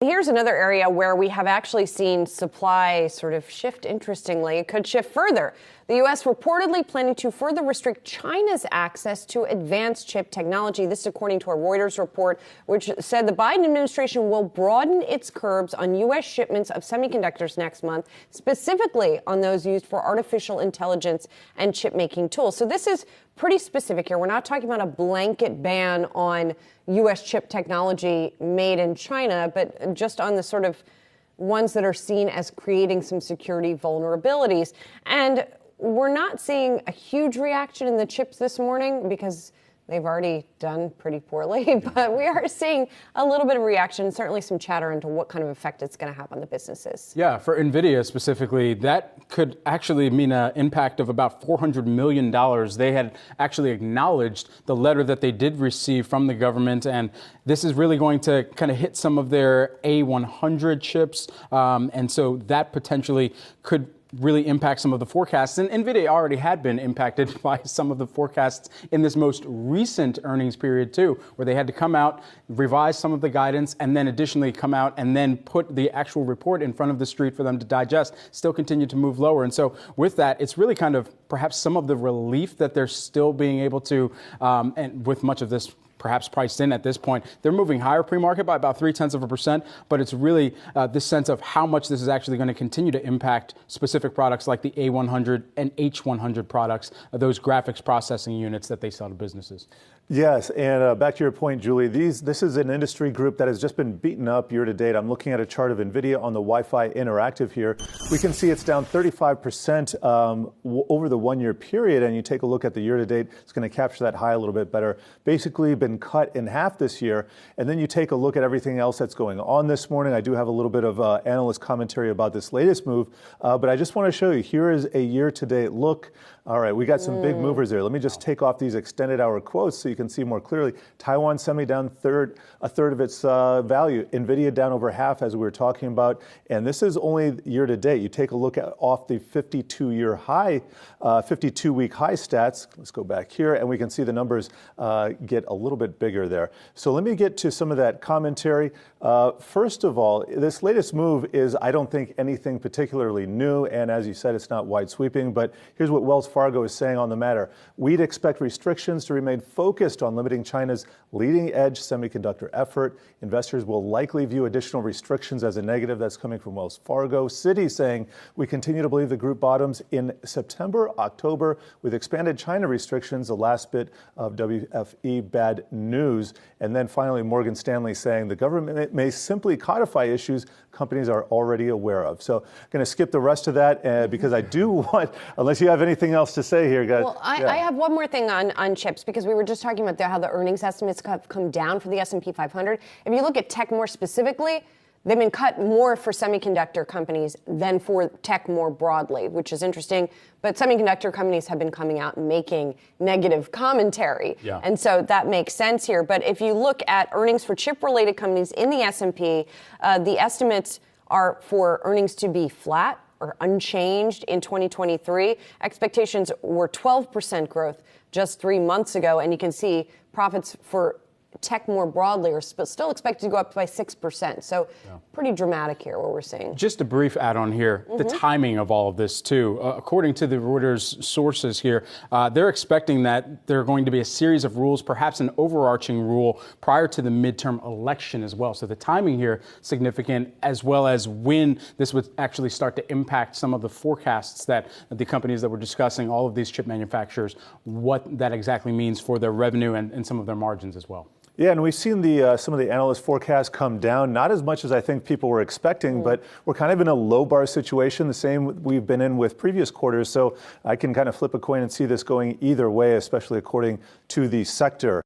Here's another area where we have actually seen supply sort of shift. Interestingly, it could shift further. The U.S. reportedly planning to further restrict China's access to advanced chip technology. This is according to a Reuters report, which said the Biden administration will broaden its curbs on U.S. shipments of semiconductors next month, specifically on those used for artificial intelligence and chip-making tools. So this is pretty specific here. We're not talking about a blanket ban on U.S. chip technology made in China, but just on the sort of ones that are seen as creating some security vulnerabilities. And we're not seeing a huge reaction in the chips this morning because they've already done pretty poorly, but we are seeing a little bit of reaction, certainly some chatter into what kind of effect it's going to have on the businesses. Yeah, for NVIDIA specifically, that could actually mean an impact of about $400 million. They had actually acknowledged the letter that they did receive from the government, and this is really going to kind of hit some of their A100 chips, and so that potentially could really impact some of the forecasts. And NVIDIA already had been impacted by some of the forecasts in this most recent earnings period too, where they had to come out, revise some of the guidance, and then additionally come out and then put the actual report in front of the street for them to digest, still continue to move lower. And so with that, it's really kind of perhaps some of the relief that they're still being able to, and with much of this perhaps priced in at this point. They're moving higher pre-market by about 0.3%, but it's really this sense of how much this is actually going to continue to impact specific products like the A100 and H100 products, those graphics processing units that they sell to businesses. Yes, and back to your point, Julie, this is an industry group that has just been beaten up year to date. I'm looking at a chart of NVIDIA on the Wi-Fi Interactive here. We can see it's down 35% over the one-year period, and you take a look at the year to date, it's going to capture that high a little bit better. Basically been cut in half this year, and then you take a look at everything else that's going on this morning. I do have a little bit of analyst commentary about this latest move, but I just want to show you, here is a year-to-date look. All right, we got some big movers there. Let me just take off these extended hour quotes so you can see more clearly. Taiwan Semi down a third of its value. NVIDIA down over half, as we were talking about. And this is only year to date. You take a look at off the 52-year high, 52-week high stats. Let's go back here, and we can see the numbers get a little bit bigger there. So let me get to some of that commentary. First of all, this latest move is, I don't think, anything particularly new. And as you said, it's not wide sweeping. But here's what Wells Fargo is saying on the matter. We'd expect restrictions to remain focused on limiting China's leading-edge semiconductor effort. Investors will likely view additional restrictions as a negative. That's coming from Wells Fargo. Citi saying, we continue to believe the group bottoms in September, October, with expanded China restrictions, the last bit of WFE bad news. And then finally, Morgan Stanley saying the government may simply codify issues companies are already aware of. So I'm going to skip the rest of that because I do want, unless you have anything else to say here, guys. Well, I have one more thing on chips, because we were just talking about how the earnings estimates have come down for the S&P 500. If you look at tech more specifically, they've been cut more for semiconductor companies than for tech more broadly, which is interesting. But semiconductor companies have been coming out and making negative commentary. Yeah. And so that makes sense here. But if you look at earnings for chip-related companies in the S&P, the estimates are for earnings to be flat or unchanged in 2023. Expectations were 12% growth just 3 months ago. And you can see profits for tech more broadly are still expected to go up by 6%. So pretty dramatic here, what we're seeing. Just a brief add-on here, the timing of all of this, too. According to the Reuters sources here, they're expecting that there are going to be a series of rules, perhaps an overarching rule, prior to the midterm election as well. So the timing here significant, as well as when this would actually start to impact some of the forecasts that the companies that we're discussing, all of these chip manufacturers, what that exactly means for their revenue and some of their margins as well. Yeah, and we've seen some of the analyst forecasts come down, not as much as I think people were expecting, but we're kind of in a low bar situation, the same we've been in with previous quarters. So I can kind of flip a coin and see this going either way, especially according to the sector.